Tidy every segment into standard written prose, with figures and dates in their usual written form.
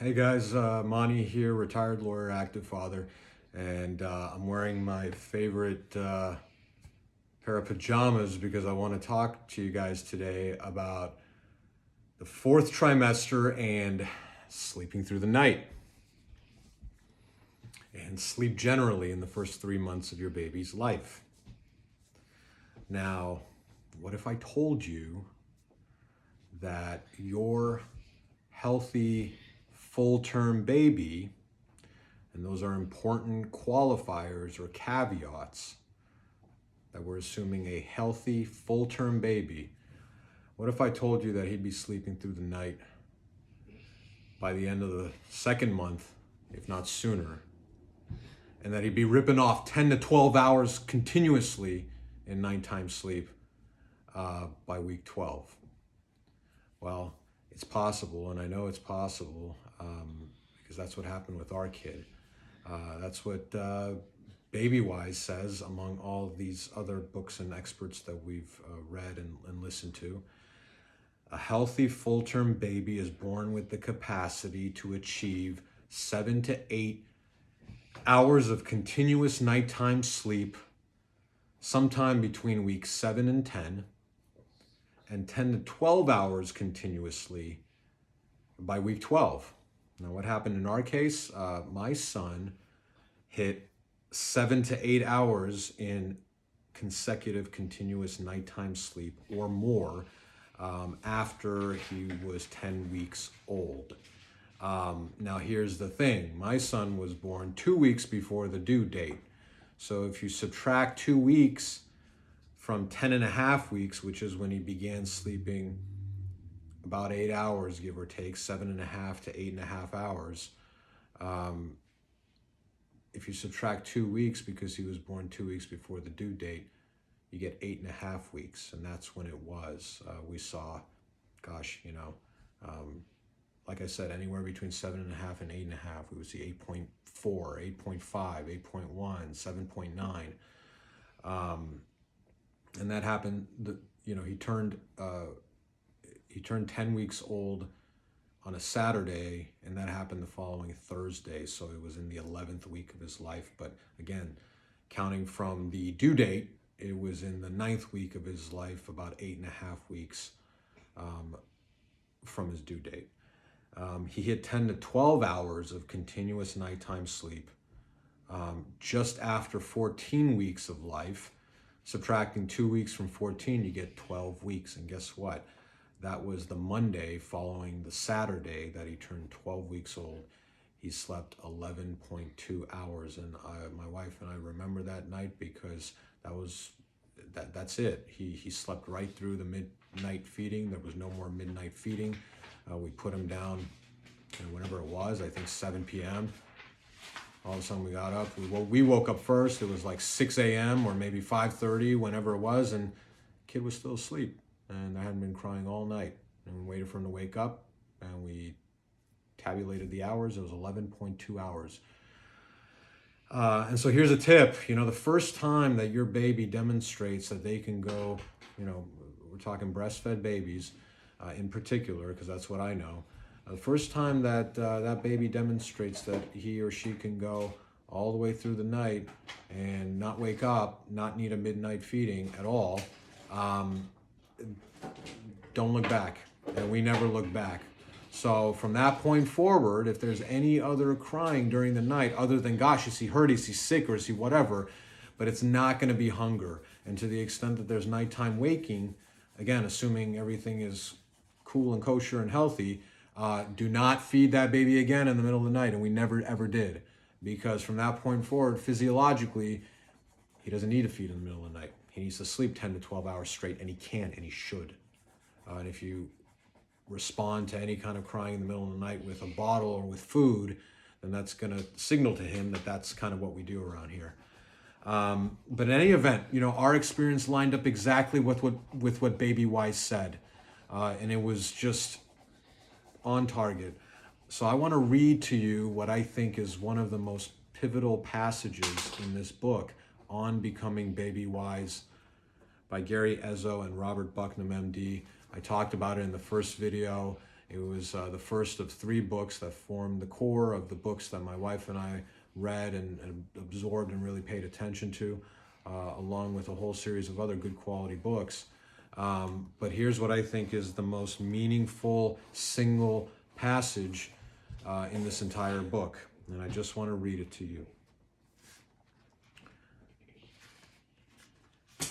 Hey guys, Monty here, retired lawyer, active father, and I'm wearing my favorite pair of pajamas because I want to talk to you guys today about the fourth trimester and sleeping through the night and sleep generally in the first 3 months of your baby's life. Now, what if I told you that your healthy full-term baby, and those are important qualifiers or caveats, that we're assuming a healthy full-term baby, what if I told you that he'd be sleeping through the night by the end of the second month, if not sooner, and that he'd be ripping off 10 to 12 hours continuously in nighttime sleep by week 12? Well, it's possible, and I know it's possible because that's what happened with our kid. That's what BabyWise says, among all these other books and experts that we've read and listened to. A healthy full-term baby is born with the capacity to achieve 7 to 8 hours of continuous nighttime sleep sometime between weeks 7 and 10, and 10 to 12 hours continuously by week 12. Now, what happened in our case, my son hit 7 to 8 hours in consecutive continuous nighttime sleep or more after he was 10 weeks old. Now, here's the thing. My son was born 2 weeks before the due date. So if you subtract 2 weeks from 10 and a half weeks, which is when he began sleeping about 8 hours, give or take, 7.5 to 8.5 hours. If you subtract 2 weeks because he was born 2 weeks before the due date, you get 8.5 weeks. And that's when it was. We saw, like I said, anywhere between 7.5 and 8.5. We would see 8.4, 8.5, 8.1, 7.9. And that happened, he turned 10 weeks old on a Saturday, and that happened the following Thursday. So it was in the 11th week of his life. But again, counting from the due date, it was in the 9th week of his life, about 8.5 weeks from his due date. He hit 10 to 12 hours of continuous nighttime sleep just after 14 weeks of life. Subtracting 2 weeks from 14, you get 12 weeks. And guess what? That was the Monday following the Saturday that he turned 12 weeks old. He slept 11.2 hours. And my wife and I remember that night because that's it. He slept right through the midnight feeding. There was no more midnight feeding. We put him down, whenever it was, I think 7 p.m. All of a sudden we got up. We woke up first. It was like 6 a.m. or maybe 5:30, whenever it was, and the kid was still asleep. And I hadn't been crying all night. And we waited for him to wake up, and we tabulated the hours. It was 11.2 hours. And so here's a tip. The first time that your baby demonstrates that they can go, we're talking breastfed babies in particular, because that's what I know. The first time that that baby demonstrates that he or she can go all the way through the night and not wake up, not need a midnight feeding at all, don't look back. And we never look back. So from that point forward, if there's any other crying during the night other than, gosh, is he hurt, is he sick, or is he whatever, but it's not going to be hunger. And to the extent that there's nighttime waking, again, assuming everything is cool and kosher and healthy, do not feed that baby again in the middle of the night. And we never, ever did. Because from that point forward, physiologically, he doesn't need to feed in the middle of the night. He needs to sleep 10 to 12 hours straight, and he can, and he should. And if you respond to any kind of crying in the middle of the night with a bottle or with food, then that's going to signal to him that that's kind of what we do around here. But in any event, our experience lined up exactly with what BabyWise said. And it was just on target. So I want to read to you what I think is one of the most pivotal passages in this book on becoming BabyWise by Gary Ezzo and Robert Bucknam, MD. I talked about it in the first video. It was the first of 3 books that formed the core of the books that my wife and I read and absorbed and really paid attention to, along with a whole series of other good quality books. But here's what I think is the most meaningful single passage in this entire book, and I just want to read it to you. It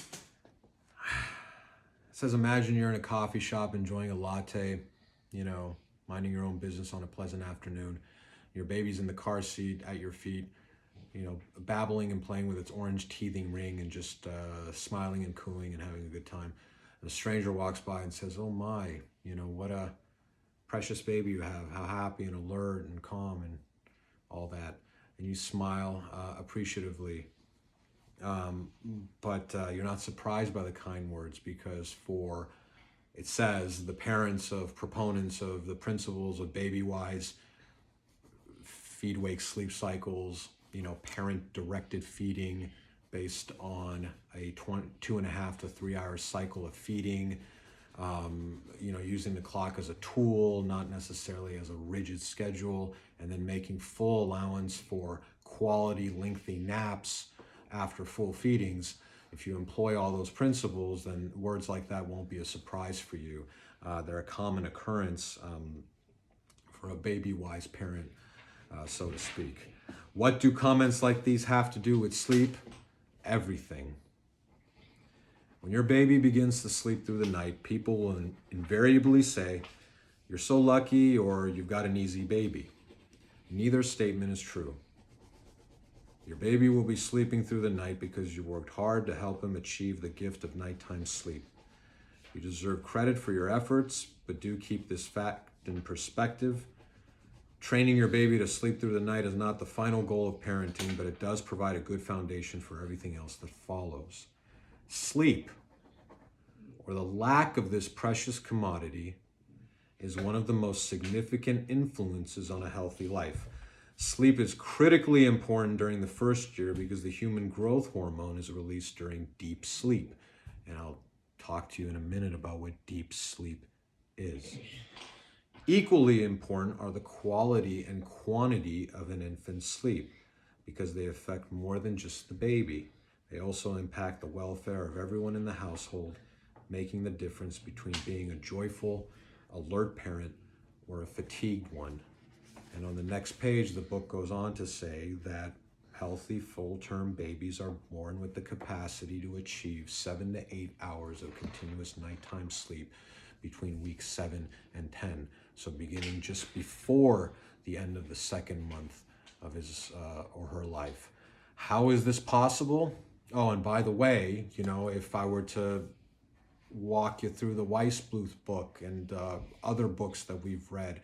says, imagine you're in a coffee shop enjoying a latte, minding your own business on a pleasant afternoon. Your baby's in the car seat at your feet, babbling and playing with its orange teething ring and just smiling and cooing and having a good time. And a stranger walks by and says, oh my, what a precious baby you have, how happy and alert and calm and all that. And you smile appreciatively. But you're not surprised by the kind words, because it says the parents of proponents of the principles of baby-wise feed, wake, sleep cycles, parent-directed feeding based on a 2.5 to 3 hour cycle of feeding, using the clock as a tool, not necessarily as a rigid schedule, and then making full allowance for quality, lengthy naps after full feedings. If you employ all those principles, then words like that won't be a surprise for you. They're a common occurrence for a baby-wise parent, so to speak. What do comments like these have to do with sleep? Everything. When your baby begins to sleep through the night, people will invariably say, you're so lucky, or you've got an easy baby. Neither statement is true. Your baby will be sleeping through the night because you worked hard to help him achieve the gift of nighttime sleep. You deserve credit for your efforts, but do keep this fact in perspective. Training your baby to sleep through the night is not the final goal of parenting, but it does provide a good foundation for everything else that follows. Sleep, or the lack of this precious commodity, is one of the most significant influences on a healthy life. Sleep is critically important during the first year because the human growth hormone is released during deep sleep. And I'll talk to you in a minute about what deep sleep is. Equally important are the quality and quantity of an infant's sleep, because they affect more than just the baby. They also impact the welfare of everyone in the household, making the difference between being a joyful, alert parent or a fatigued one. And on the next page, the book goes on to say that healthy full-term babies are born with the capacity to achieve 7 to 8 hours of continuous nighttime sleep between weeks 7 and 10. So beginning just before the end of the second month of his or her life. How is this possible? Oh, and by the way, if I were to walk you through the Weissbluth book and other books that we've read,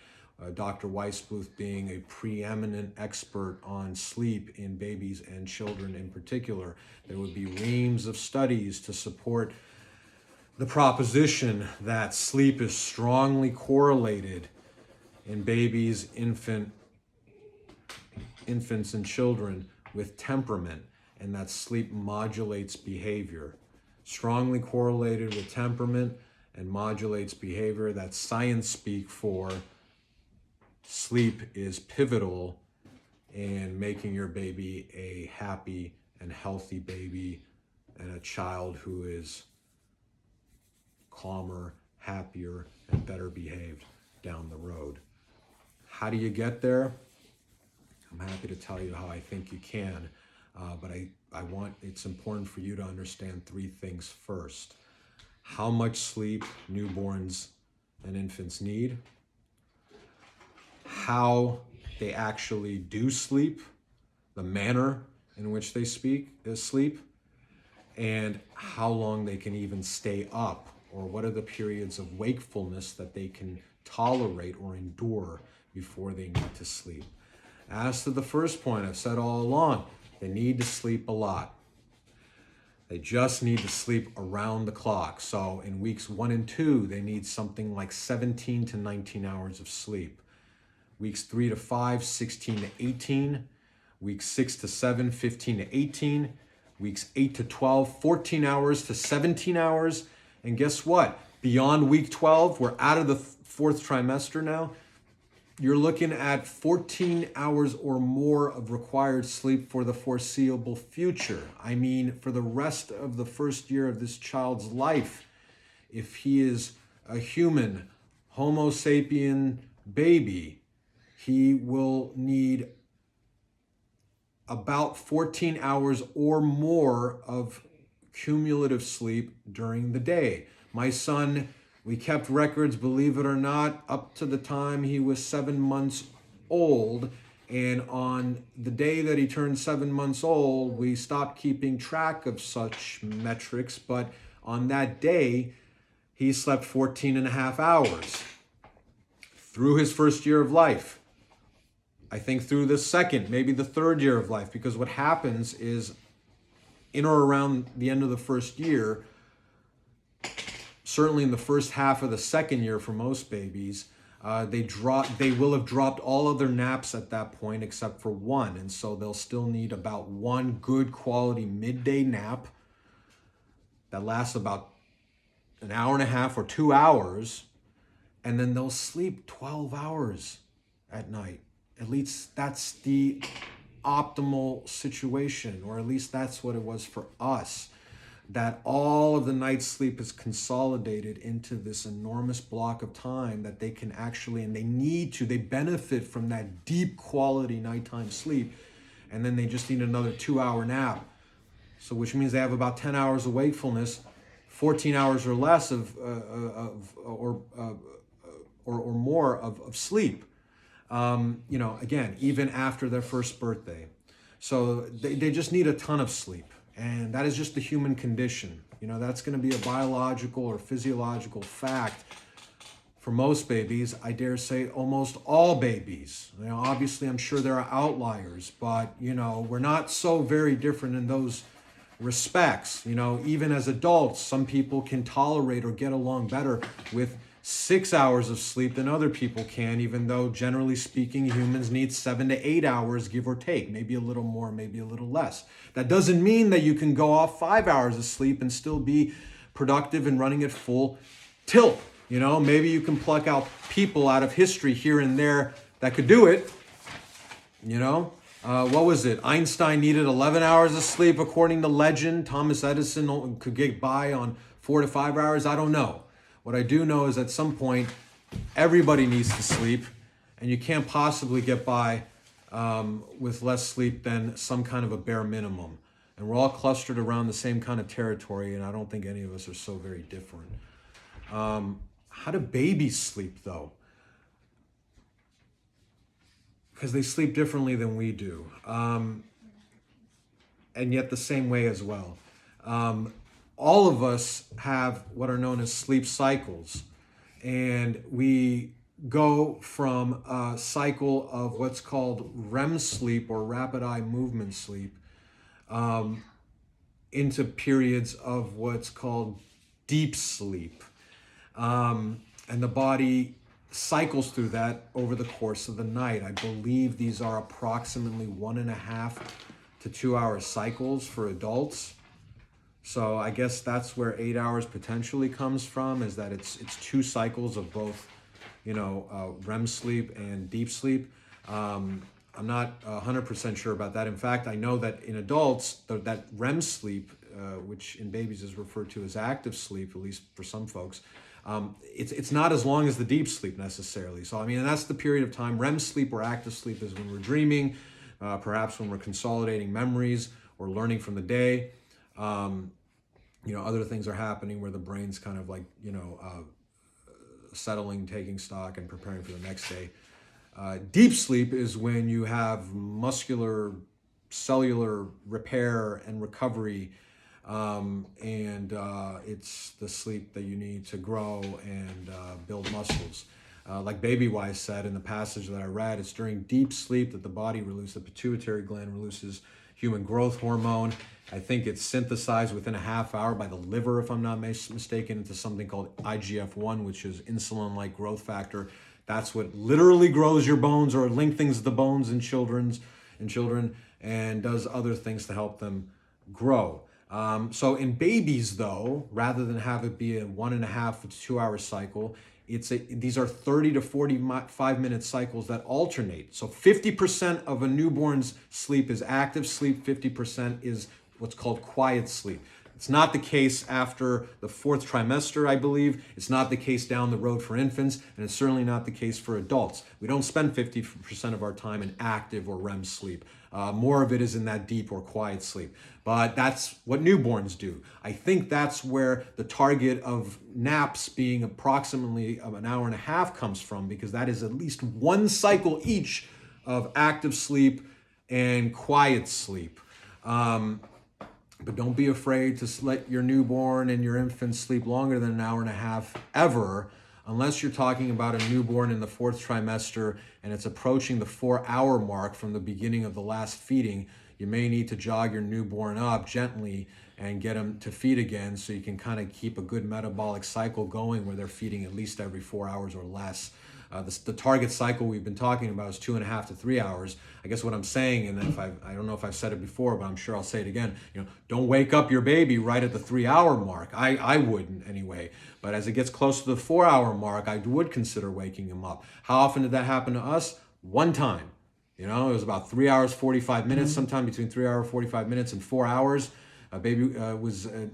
Dr. Weissbluth being a preeminent expert on sleep in babies and children in particular, there would be reams of studies to support the proposition that sleep is strongly correlated in babies, infants and children with temperament, and that sleep modulates behavior. Strongly correlated with temperament and modulates behavior. That's science speak for sleep is pivotal in making your baby a happy and healthy baby and a child who is calmer, happier, and better behaved down the road. How do you get there? I'm happy to tell you how I think you can, but it's important for you to understand 3 things first. How much sleep newborns and infants need, how they actually do sleep, the manner in which they sleep, and how long they can even stay up, or what are the periods of wakefulness that they can tolerate or endure before they need to sleep. As to the first point, I've said all along, they need to sleep a lot. They just need to sleep around the clock. So in weeks 1 and 2, they need something like 17 to 19 hours of sleep. Weeks 3 to 5, 16 to 18. Weeks 6 to 7, 15 to 18. Weeks 8 to 12, 14 hours to 17 hours. And guess what? Beyond week 12, we're out of the fourth trimester now, you're looking at 14 hours or more of required sleep for the foreseeable future. I mean, for the rest of the first year of this child's life, if he is a human, Homo sapien baby, he will need about 14 hours or more of cumulative sleep during the day. My son, we kept records, believe it or not, up to the time he was 7 months old. And on the day that he turned 7 months old, we stopped keeping track of such metrics. But on that day, he slept 14 and a half hours through his first year of life. I think through the second, maybe the third year of life, because what happens is in or around the end of the first year, certainly in the first half of the second year for most babies, they will have dropped all of their naps at that point except for one. And so they'll still need about one good quality midday nap that lasts about an hour and a half or 2 hours. And then they'll sleep 12 hours at night. At least that's the optimal situation, or at least that's what it was for us. That all of the night's sleep is consolidated into this enormous block of time that they can actually, and they benefit from that deep quality nighttime sleep, and then they just need another 2-hour nap. So which means they have about 10 hours of wakefulness, 14 hours or less or more of sleep. Again, even after their first birthday. So they just need a ton of sleep. And that is just the human condition. That's going to be a biological or physiological fact for most babies. I dare say almost all babies. Obviously, I'm sure there are outliers, but, we're not so very different in those respects. Even as adults, some people can tolerate or get along better with 6 hours of sleep than other people can, even though generally speaking, humans need 7 to 8 hours, give or take, maybe a little more, maybe a little less. That doesn't mean that you can go off 5 hours of sleep and still be productive and running at full tilt. Maybe you can pluck out people out of history here and there that could do it. What was it? Einstein needed 11 hours of sleep according to legend. Thomas Edison could get by on 4 to 5 hours. I don't know. What I do know is at some point, everybody needs to sleep, and you can't possibly get by with less sleep than some kind of a bare minimum. And we're all clustered around the same kind of territory, and I don't think any of us are so very different. How do babies sleep, though? Because they sleep differently than we do, and yet the same way as well. All of us have what are known as sleep cycles, and we go from a cycle of what's called REM sleep or rapid eye movement sleep into periods of what's called deep sleep. And the body cycles through that over the course of the night. I believe these are approximately 1.5 to 2 hour cycles for adults. So I guess that's where 8 hours potentially comes from, is that it's 2 cycles of both, REM sleep and deep sleep. I'm not 100% sure about that. In fact, I know that in adults, that REM sleep, which in babies is referred to as active sleep, at least for some folks, it's not as long as the deep sleep necessarily. So, and that's the period of time. REM sleep or active sleep is when we're dreaming, perhaps when we're consolidating memories or learning from the day. Other things are happening where the brain's kind of like, settling, taking stock, and preparing for the next day. Deep sleep is when you have muscular, cellular repair and recovery, and it's the sleep that you need to grow and build muscles. Like Baby Wise said in the passage that I read, it's during deep sleep that the body releases, the pituitary gland releases human growth hormone. I think it's synthesized within a half hour by the liver, if I'm not mistaken, into something called IGF-1, which is insulin-like growth factor. That's what literally grows your bones or lengthens the bones in children and does other things to help them grow. So in babies, though, rather than have it be a 1.5 to 2 hour cycle, These are 30 to 45 minute cycles that alternate. So 50% of a newborn's sleep is active sleep, 50% is what's called quiet sleep. It's not the case after the 4th trimester, I believe. It's not the case down the road for infants, and it's certainly not the case for adults. We don't spend 50% of our time in active or REM sleep. More of it is in that deep or quiet sleep. But that's what newborns do. I think that's where the target of naps being approximately an hour and a half comes from, because that is at least one cycle each of active sleep and quiet sleep. But don't be afraid to let your newborn and your infant sleep longer than an hour and a half ever, unless you're talking about a newborn in the 4th trimester and it's approaching the 4-hour mark from the beginning of the last feeding. You may need to jog your newborn up gently and get them to feed again, so you can kind of keep a good metabolic cycle going where they're feeding at least every 4 hours or less. The target cycle we've been talking about is 2.5 to 3 hours. I guess what I'm saying, and I don't know if I've said it before, but I'm sure I'll say it again, don't wake up your baby right at the 3-hour mark. I wouldn't anyway. But as it gets close to the 4-hour mark, I would consider waking him up. How often did that happen to us? One time. It was about 3 hours, 45 minutes, sometime between 3 hours, 45 minutes and 4 hours. A baby was a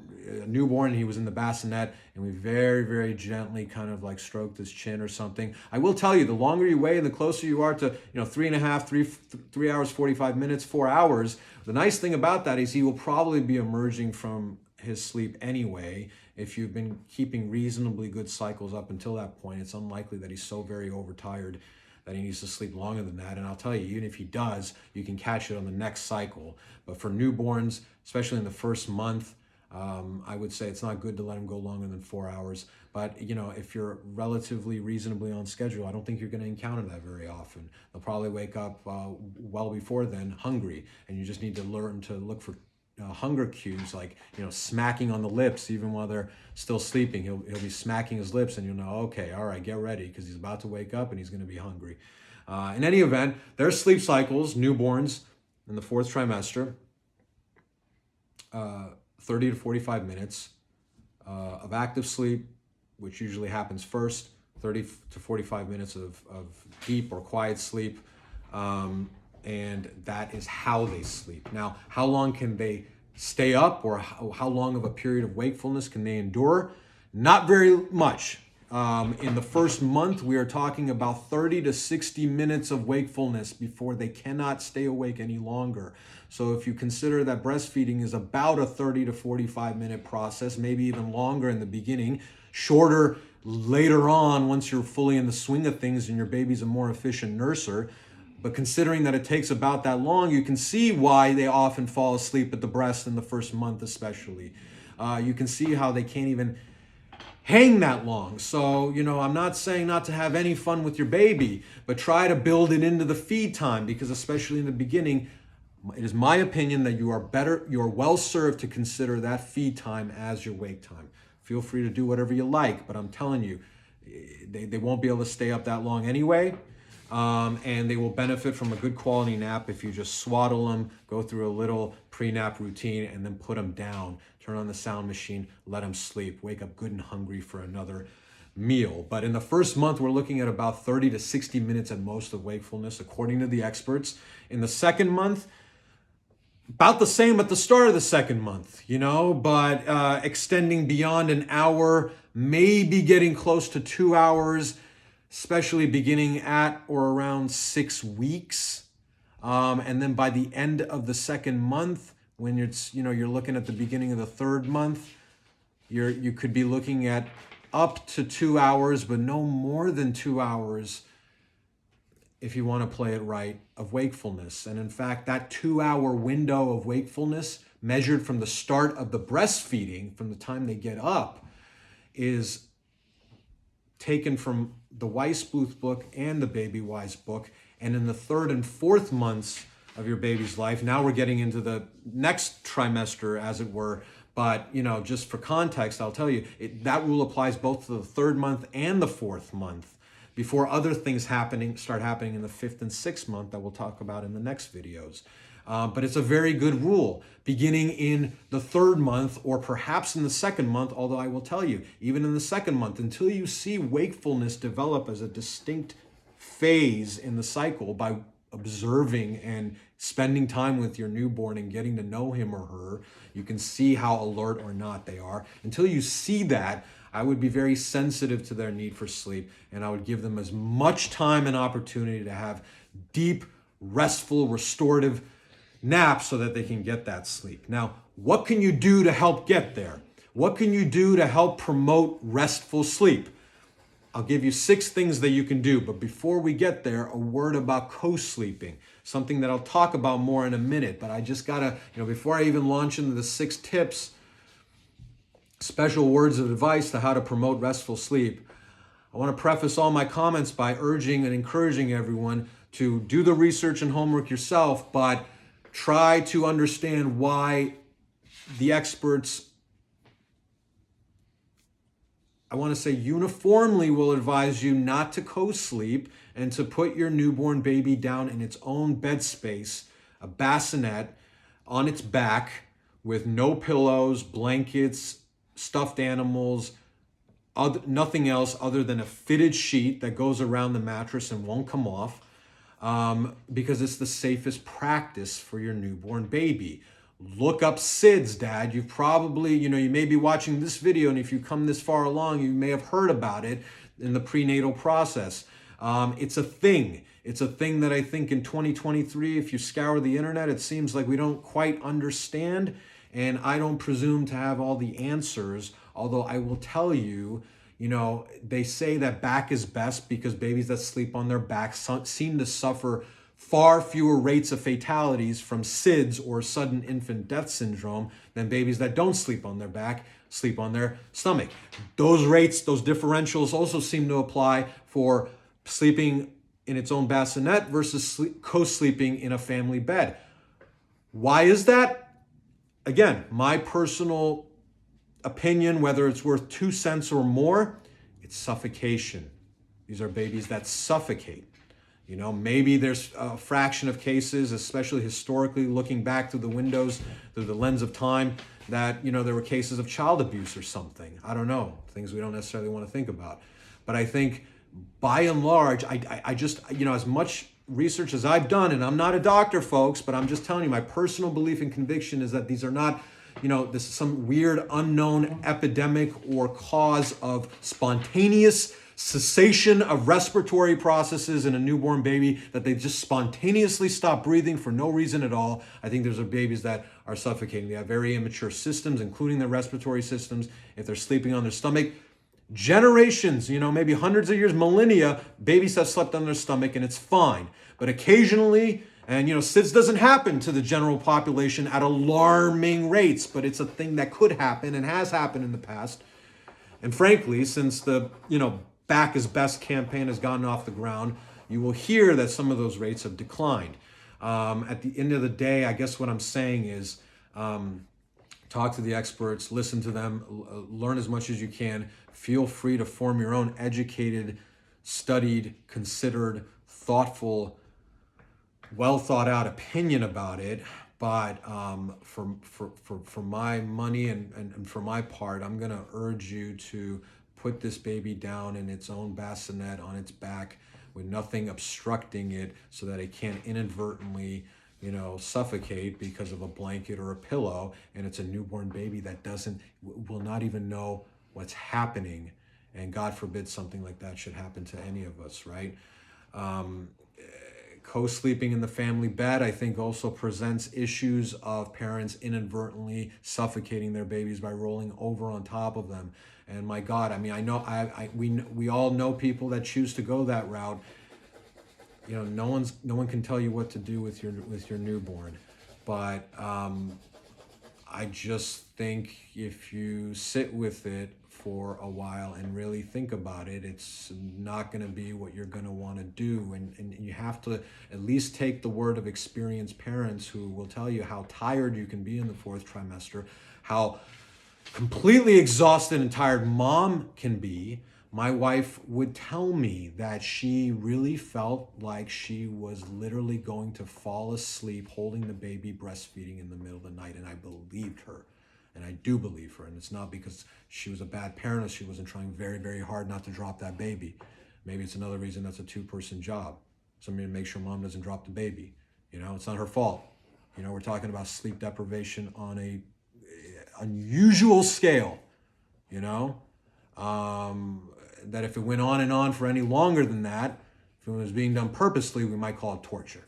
newborn, and he was in the bassinet, and we very, very gently kind of like stroked his chin or something. I will tell you, the longer you wait and the closer you are to 3 hours, 45 minutes, 4 hours, the nice thing about that is he will probably be emerging from his sleep anyway. If you've been keeping reasonably good cycles up until that point, it's unlikely that he's so very overtired that he needs to sleep longer than that. And I'll tell you, even if he does, you can catch it on the next cycle. But for newborns, especially in the first month, I would say it's not good to let him go longer than 4 hours. But if you're relatively reasonably on schedule, I don't think you're going to encounter that very often. They'll probably wake up well before then hungry, and you just need to learn to look for hunger cues, like smacking on the lips even while they're still sleeping. He'll be smacking his lips, and you'll know, okay, all right, get ready, because he's about to wake up and he's going to be hungry. In any event, their sleep cycles, newborns in the 4th trimester, 30 to 45 minutes of active sleep, which usually happens first, 30 to 45 minutes of deep or quiet sleep, and that is how they sleep. Now, how long can they stay up, or how long of a period of wakefulness can they endure? Not very much. In the first month, we are talking about 30 to 60 minutes of wakefulness before they cannot stay awake any longer. So if you consider that breastfeeding is about a 30 to 45 minute process, maybe even longer in the beginning, shorter later on once you're fully in the swing of things and your baby's a more efficient nurser. But considering that it takes about that long, you can see why they often fall asleep at the breast in the first month especially. You can see how they can't even hang that long. So, I'm not saying not to have any fun with your baby, but try to build it into the feed time, because especially in the beginning, it is my opinion that you are well served to consider that feed time as your wake time. Feel free to do whatever you like, but I'm telling you, they won't be able to stay up that long anyway. And they will benefit from a good quality nap if you just swaddle them, go through a little pre-nap routine, and then put them down. Turn on the sound machine, let them sleep, wake up good and hungry for another meal. But in the first month, we're looking at about 30 to 60 minutes at most of wakefulness, according to the experts. In the second month, about the same at the start of the second month, but extending beyond an hour, maybe getting close to 2 hours, especially beginning at or around 6 weeks. And then by the end of the second month, when you're looking at the beginning of the third month, you could be looking at up to 2 hours, but no more than 2 hours if you want to play it right, of wakefulness. And in fact, that 2-hour window of wakefulness measured from the start of the breastfeeding, from the time they get up, is taken from the Weissbluth book and the Baby Wise book. And in the 3rd and 4th months of your baby's life, now we're getting into the next trimester, as it were. But, just for context, I'll tell you, that rule applies both to the 3rd month and the 4th month, before other things start happening in the 5th and 6th month that we'll talk about in the next videos. But it's a very good rule, beginning in the 3rd month or perhaps in the 2nd month, although I will tell you, even in the 2nd month, until you see wakefulness develop as a distinct phase in the cycle by observing and spending time with your newborn and getting to know him or her, you can see how alert or not they are. Until you see that, I would be very sensitive to their need for sleep, and I would give them as much time and opportunity to have deep, restful, restorative naps so that they can get that sleep. Now, what can you do to help get there? What can you do to help promote restful sleep? I'll give you 6 things that you can do, but before we get there, a word about co-sleeping, something that I'll talk about more in a minute, but I just gotta, before I even launch into the 6 tips, special words of advice to how to promote restful sleep, I want to preface all my comments by urging and encouraging everyone to do the research and homework yourself, but try to understand why the experts, I want to say uniformly, will advise you not to co-sleep and to put your newborn baby down in its own bed space, a bassinet on its back with no pillows, blankets, stuffed animals, nothing else other than a fitted sheet that goes around the mattress and won't come off, because it's the safest practice for your newborn baby. Look up SIDS, Dad. You've probably, you may be watching this video, and if you come this far along, you may have heard about it in the prenatal process. It's a thing. It's a thing that I think in 2023, if you scour the internet, it seems like we don't quite understand, and I don't presume to have all the answers, although I will tell you, they say that back is best because babies that sleep on their back seem to suffer far fewer rates of fatalities from SIDS or sudden infant death syndrome than babies that don't sleep on their back, sleep on their stomach. Those rates, those differentials also seem to apply for sleeping in its own bassinet versus co-sleeping in a family bed. Why is that? Again, my personal opinion, whether it's worth 2 cents or more, it's suffocation. These are babies that suffocate. Maybe there's a fraction of cases, especially historically, looking back through the windows, through the lens of time, that, there were cases of child abuse or something. I don't know, things we don't necessarily want to think about. But I think, by and large, I just, as much research as I've done, and I'm not a doctor, folks, but I'm just telling you, my personal belief and conviction is that these are not, this is some weird unknown epidemic or cause of spontaneous cessation of respiratory processes in a newborn baby, that they just spontaneously stop breathing for no reason at all. I think those are babies that are suffocating. They have very immature systems, including their respiratory systems. If they're sleeping on their stomach, generations, maybe hundreds of years, millennia, babies have slept on their stomach and it's fine. But occasionally, and SIDS doesn't happen to the general population at alarming rates, but it's a thing that could happen and has happened in the past. And frankly, since the, Back is Best campaign has gotten off the ground, you will hear that some of those rates have declined. At the end of the day, I guess what I'm saying is, talk to the experts, listen to them, learn as much as you can. Feel free to form your own educated, studied, considered, thoughtful, well thought out opinion about it. But for my money and for my part, I'm going to urge you to put this baby down in its own bassinet on its back with nothing obstructing it so that it can't inadvertently, suffocate because of a blanket or a pillow. And it's a newborn baby that will not even know what's happening. And God forbid something like that should happen to any of us, right? Co-sleeping in the family bed, I think, also presents issues of parents inadvertently suffocating their babies by rolling over on top of them. And my God, I know we all know people that choose to go that route. No one can tell you what to do with your newborn, but I just think if you sit with it for a while and really think about it, it's not going to be what you're going to want to do. And you have to at least take the word of experienced parents who will tell you how tired you can be in the 4th trimester, how completely exhausted and tired mom can be, my wife would tell me that she really felt like she was literally going to fall asleep holding the baby, breastfeeding in the middle of the night. And I believed her. And I do believe her. And it's not because she was a bad parent or she wasn't trying very, very hard not to drop that baby. Maybe it's another reason that's a two-person job. Somebody to make sure mom doesn't drop the baby. It's not her fault. We're talking about sleep deprivation on a unusual scale, that if it went on and on for any longer than that, if it was being done purposely, we might call it torture.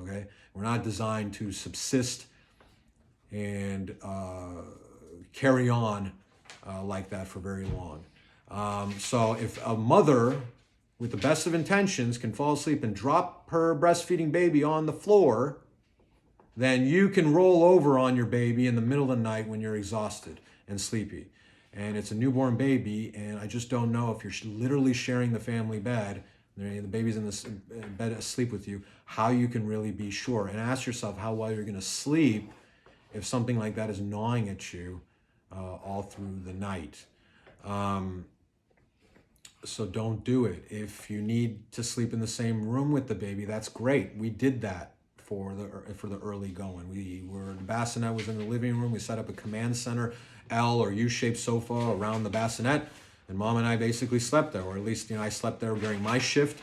Okay? We're not designed to subsist and carry on like that for very long. So if a mother with the best of intentions can fall asleep and drop her breastfeeding baby on the floor, then you can roll over on your baby in the middle of the night when you're exhausted and sleepy. And it's a newborn baby, and I just don't know if you're literally sharing the family bed, the baby's in the bed asleep with you, how you can really be sure. And ask yourself how well you're going to sleep if something like that is gnawing at you all through the night. So don't do it. If you need to sleep in the same room with the baby, that's great. We did that for the early going. The bassinet was in the living room. We set up a command center, L or U-shaped sofa around the bassinet, and mom and I basically slept there, or at least I slept there during my shift,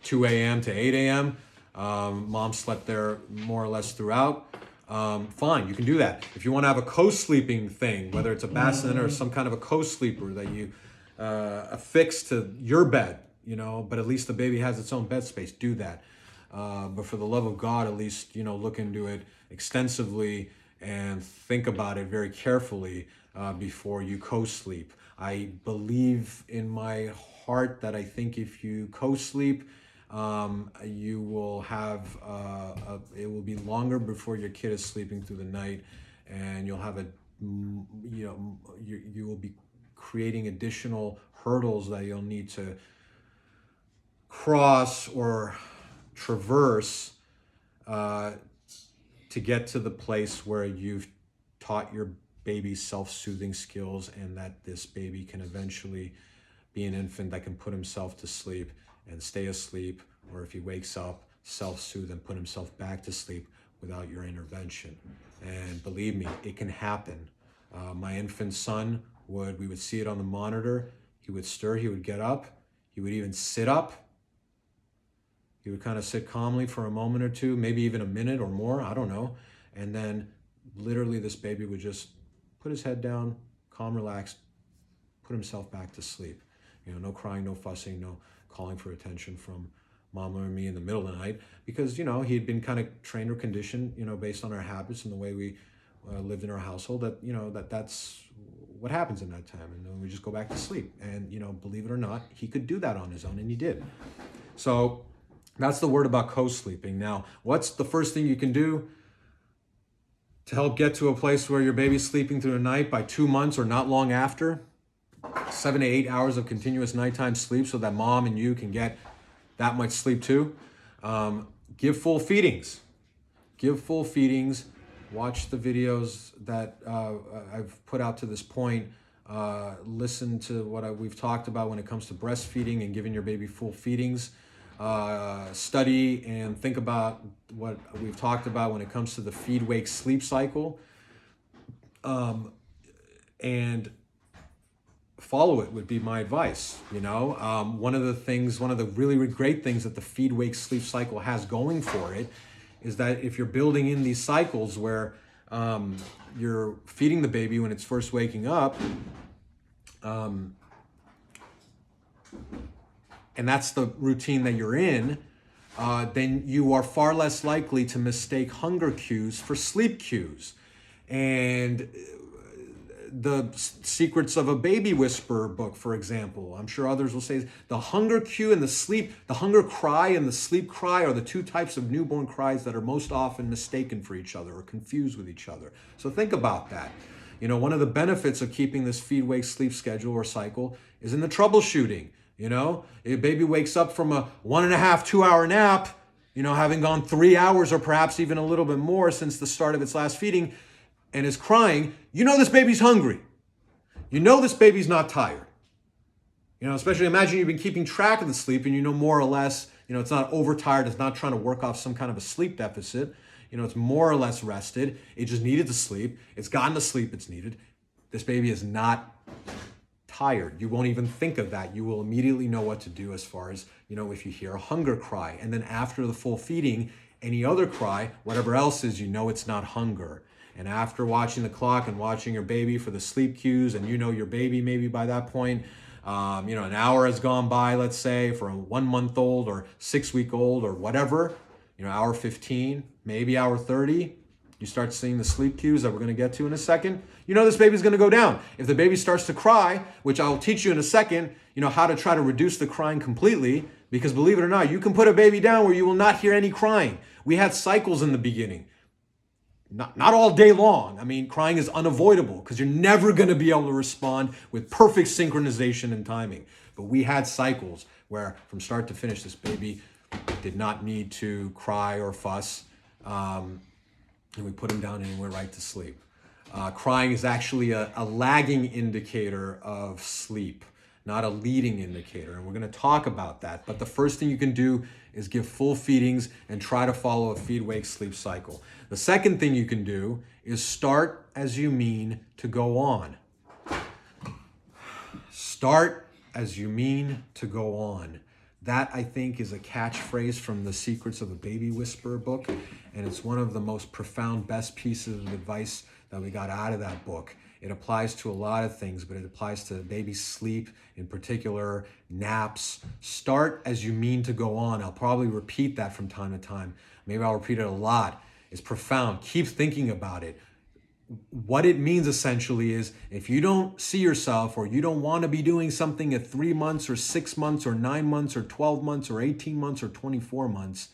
2 a.m. to 8 a.m. Mom slept there more or less throughout. Fine, you can do that. If you want to have a co-sleeping thing, whether it's a bassinet or some kind of a co-sleeper that you affix to your bed, but at least the baby has its own bed space, do that. But for the love of God, at least, look into it extensively and think about it very carefully before you co-sleep. I believe in my heart that I think if you co-sleep, you will have, it will be longer before your kid is sleeping through the night, and you'll have you will be creating additional hurdles that you'll need to cross or traverse to get to the place where you've taught your baby self-soothing skills, and that this baby can eventually be an infant that can put himself to sleep and stay asleep, or if he wakes up, self-soothe and put himself back to sleep without your intervention. And believe me, it can happen. My infant son we would see it on the monitor. He would stir, he would get up, he would even sit up. He would kind of sit calmly for a moment or two, maybe even a minute or more, I don't know. And then literally this baby would just put his head down, calm, relaxed, put himself back to sleep. No crying, no fussing, no calling for attention from mom or me in the middle of the night, because, he had been kind of trained or conditioned, based on our habits and the way we lived in our household, that that's what happens in that time. And then we just go back to sleep. And, believe it or not, he could do that on his own, and he did. So that's the word about co-sleeping. Now, what's the first thing you can do to help get to a place where your baby's sleeping through the night by 2 months or not long after? 7 to 8 hours of continuous nighttime sleep so that mom and you can get that much sleep too. Give full feedings. Give full feedings. Watch the videos that I've put out to this point. Listen to what we've talked about when it comes to breastfeeding and giving your baby full feedings. Study and think about what we've talked about when it comes to the feed-wake-sleep cycle. And follow it would be my advice. One of the really great things that the feed-wake-sleep cycle has going for it is that if you're building in these cycles where you're feeding the baby when it's first waking up, and that's the routine that you're in, then you are far less likely to mistake hunger cues for sleep cues. And the Secrets of a Baby Whisperer book, for example, I'm sure others will say the hunger cue and the hunger cry and the sleep cry are the two types of newborn cries that are most often mistaken for each other or confused with each other. So think about that. One of the benefits of keeping this feed-wake-sleep schedule or cycle is in the troubleshooting. If a baby wakes up from a 1.5, 2 hour nap, having gone 3 hours or perhaps even a little bit more since the start of its last feeding, and is crying, this baby's hungry. This baby's not tired. You know, especially imagine you've been keeping track of the sleep and you know more or less, you know, it's not overtired, it's not trying to work off some kind of a sleep deficit. You know, it's more or less rested. It just needed to sleep. It's gotten the sleep it's needed. This baby is not tired. You won't even think of that. You will immediately know what to do as far as, you know, if you hear a hunger cry. And then after the full feeding, any other cry, whatever else is, you know it's not hunger. And after watching the clock and watching your baby for the sleep cues, and you know your baby maybe by that point, you know, an hour has gone by, let's say, for a 1 month old or 6 week old or whatever, you know, hour 15, maybe hour 30, you start seeing the sleep cues that we're going to get to in a second. You know this baby's going to go down. If the baby starts to cry, which I'll teach you in a second, you know, how to try to reduce the crying completely, because believe it or not, you can put a baby down where you will not hear any crying. We had cycles in the beginning. Not all day long. I mean, crying is unavoidable because you're never going to be able to respond with perfect synchronization and timing. But we had cycles where from start to finish, this baby did not need to cry or fuss. And we put him down and he went right to sleep. Crying is actually a lagging indicator of sleep, not a leading indicator. And we're going to talk about that. But the first thing you can do is give full feedings and try to follow a feed-wake-sleep cycle. The second thing you can do is start as you mean to go on. Start as you mean to go on. That, I think, is a catchphrase from the Secrets of a Baby Whisperer book. And it's one of the most profound, best pieces of advice that we got out of that book. It applies to a lot of things, but it applies to baby sleep, in particular, naps. Start as you mean to go on. I'll probably repeat that from time to time. Maybe I'll repeat it a lot. It's profound. Keep thinking about it. What it means essentially is if you don't see yourself or you don't want to be doing something at 3 months or 6 months or 9 months or 12 months or 18 months or 24 months,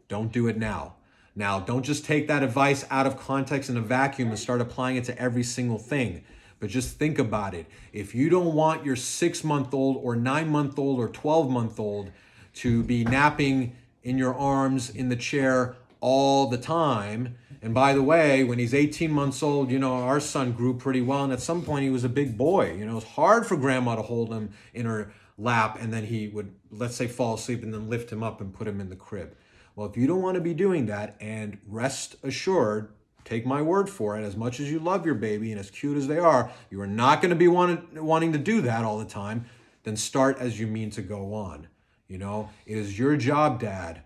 don't do it now. Now, don't just take that advice out of context in a vacuum and start applying it to every single thing. But just think about it. If you don't want your 6-month-old or 9-month-old or 12-month-old to be napping in your arms in the chair all the time, and by the way, when he's 18 months old, you know, our son grew pretty well, and at some point he was a big boy. You know, it was hard for grandma to hold him in her lap, and then he would, let's say, fall asleep and then lift him up and put him in the crib. Well, if you don't want to be doing that, and rest assured, take my word for it, as much as you love your baby and as cute as they are, you are not going to be wanting to do that all the time, then start as you mean to go on. You know, it is your job, Dad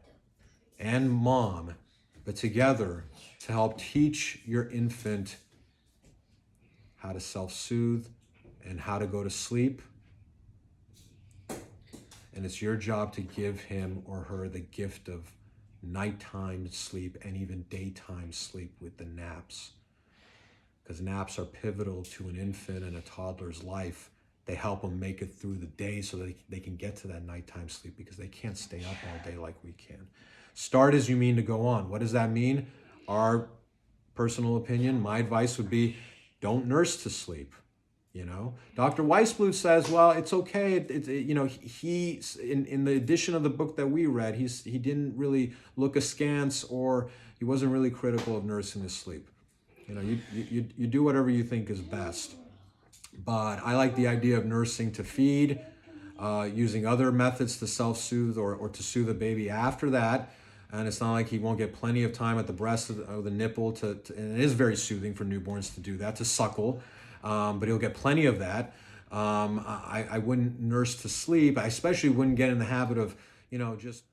and Mom, but together to help teach your infant how to self-soothe and how to go to sleep. And it's your job to give him or her the gift of nighttime sleep and even daytime sleep with the naps. Because naps are pivotal to an infant and a toddler's life. They help them make it through the day so that they can get to that nighttime sleep because they can't stay up all day like we can. Start as you mean to go on. What does that mean? Our personal opinion, my advice would be don't nurse to sleep. You know, Dr. Weissblut says, well, it's okay. You know, he in the edition of the book that we read, he didn't really look askance or he wasn't really critical of nursing to sleep. You know, you do whatever you think is best. But I like the idea of nursing to feed, using other methods to self-soothe or to soothe the baby after that. And it's not like he won't get plenty of time at the breast or the nipple and it is very soothing for newborns to do that, to suckle. But he'll get plenty of that. I wouldn't nurse to sleep. I especially wouldn't get in the habit of, you know, just,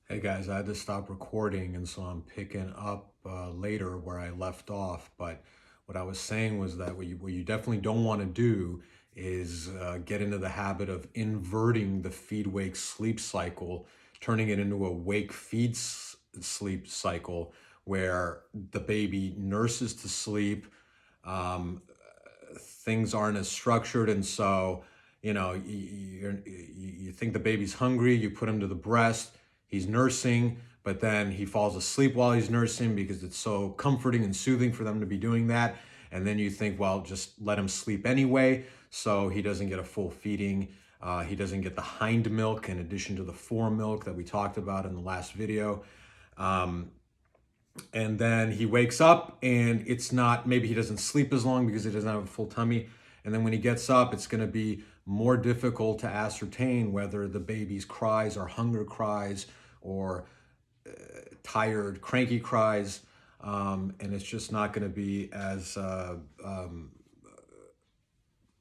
hey guys, I had to stop recording, and so I'm picking up later where I left off. But what I was saying was that what you definitely don't want to do is get into the habit of inverting the feed-wake-sleep cycle, turning it into a wake-feed-sleep cycle where the baby nurses to sleep, things aren't as structured, and so, you know, you think the baby's hungry, you put him to the breast, he's nursing, but then he falls asleep while he's nursing because it's so comforting and soothing for them to be doing that, and then you think, well, just let him sleep anyway, so he doesn't get a full feeding, he doesn't get the hind milk in addition to the fore milk that we talked about in the last video. And then he wakes up and it's not, maybe he doesn't sleep as long because he doesn't have a full tummy. And then when he gets up, it's going to be more difficult to ascertain whether the baby's cries are hunger cries or tired, cranky cries, and it's just not going to be as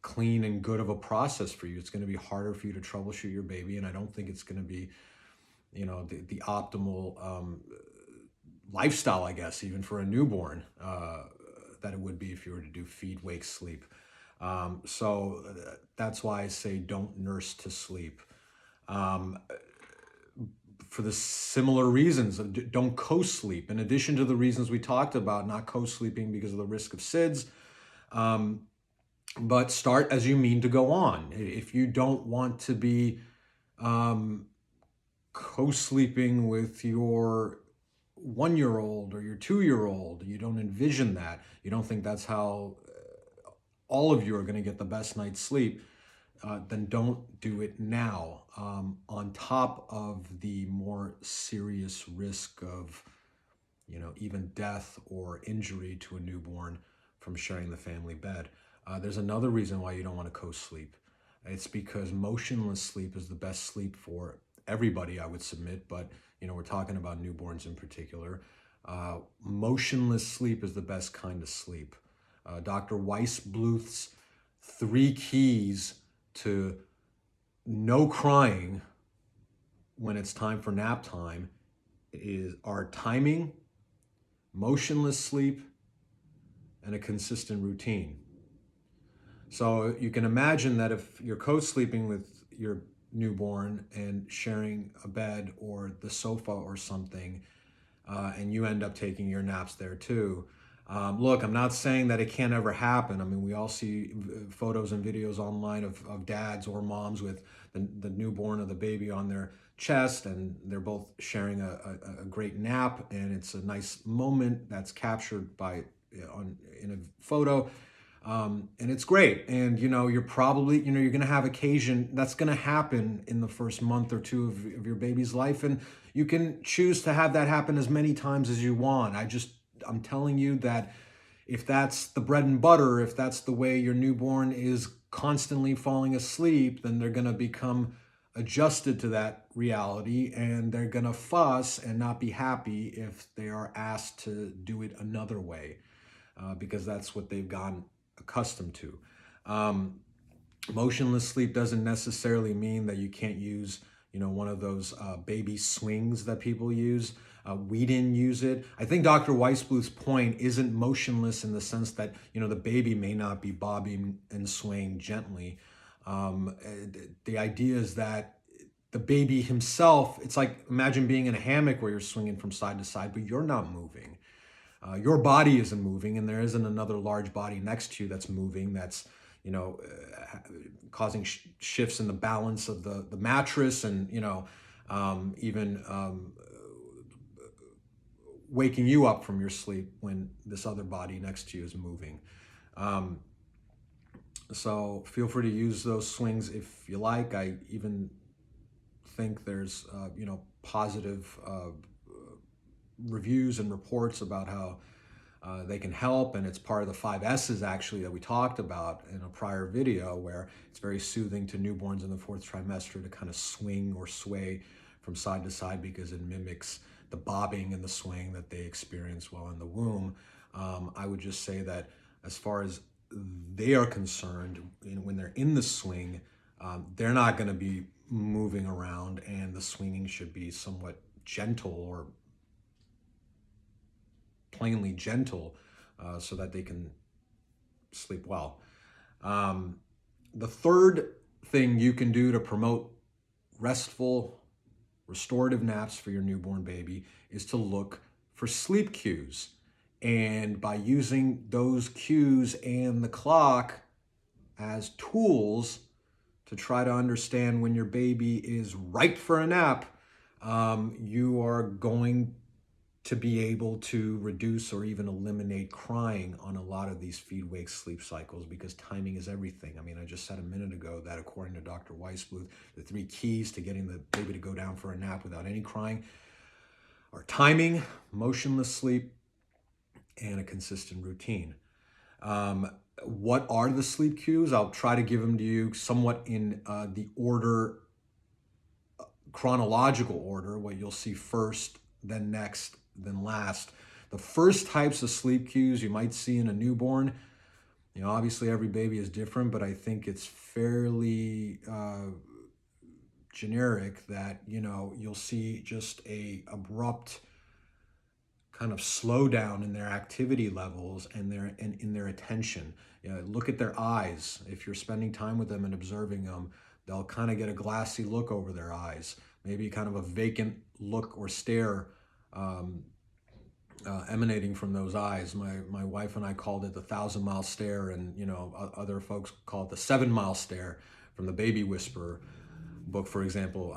clean and good of a process for you. It's going to be harder for you to troubleshoot your baby, and I don't think it's going to be, the optimal lifestyle, I guess, even for a newborn, that it would be if you were to do feed, wake, sleep. So that's why I say don't nurse to sleep. For the similar reasons, don't co-sleep. In addition to the reasons we talked about, not co-sleeping because of the risk of SIDS, but start as you mean to go on. If you don't want to be co-sleeping with your 1-year-old or your 2-year-old, you don't envision that, you don't think that's how all of you are going to get the best night's sleep, then don't do it now, on top of the more serious risk of, even death or injury to a newborn from sharing the family bed. There's another reason why you don't want to co-sleep. It's because motionless sleep is the best sleep for everybody, I would submit, but we're talking about newborns in particular. Motionless sleep is the best kind of sleep. Dr. Weissbluth's 3 keys to no crying when it's time for nap time are timing, motionless sleep, and a consistent routine. So you can imagine that if you're co-sleeping with your newborn and sharing a bed or the sofa or something, and you end up taking your naps there too. Look, I'm not saying that it can't ever happen. I mean, we all see photos and videos online of dads or moms with the newborn or the baby on their chest, and they're both sharing a great nap, and it's a nice moment that's captured in a photo. And it's great. And, you're probably, you're going to have occasion that's going to happen in the first month or two of your baby's life. And you can choose to have that happen as many times as you want. I'm telling you that if that's the bread and butter, if that's the way your newborn is constantly falling asleep, then they're going to become adjusted to that reality, and they're going to fuss and not be happy if they are asked to do it another way, because that's what they've gotten accustomed to. Motionless sleep doesn't necessarily mean that you can't use, one of those baby swings that people use. We didn't use it. I think Dr. Weissbluth's point isn't motionless in the sense that, the baby may not be bobbing and swaying gently. The idea is that the baby himself, it's like, imagine being in a hammock where you're swinging from side to side, but you're not moving. Your body isn't moving, and there isn't another large body next to you that's moving, that's, causing shifts in the balance of the mattress, and, even waking you up from your sleep when this other body next to you is moving. So feel free to use those swings if you like. I even think there's, positive reviews and reports about how they can help, and it's part of the 5 S's actually that we talked about in a prior video, where it's very soothing to newborns in the 4th trimester to kind of swing or sway from side to side, because it mimics the bobbing and the swing that they experience while in the womb. I would just say that as far as they are concerned, when they're in the swing, they're not going to be moving around, and the swinging should be somewhat gentle or plainly gentle, so that they can sleep well. The third thing you can do to promote restful, restorative naps for your newborn baby is to look for sleep cues. And by using those cues and the clock as tools to try to understand when your baby is ripe for a nap, you are going to be able to reduce or even eliminate crying on a lot of these feed, wake, sleep cycles, because timing is everything. I mean, I just said a minute ago that according to Dr. Weissbluth, the 3 keys to getting the baby to go down for a nap without any crying are timing, motionless sleep, and a consistent routine. What are the sleep cues? I'll try to give them to you somewhat in the order, chronological order, what you'll see first, then next, then last. The first types of sleep cues you might see in a newborn, obviously every baby is different, but I think it's fairly generic that, you'll see just a abrupt kind of slowdown in their activity levels and in their attention. Look at their eyes. If you're spending time with them and observing them, they'll kind of get a glassy look over their eyes, maybe kind of a vacant look or stare emanating from those eyes. My wife and I called it the 1,000-mile stare, and other folks call it the 7-mile stare from the Baby Whisperer book, for example.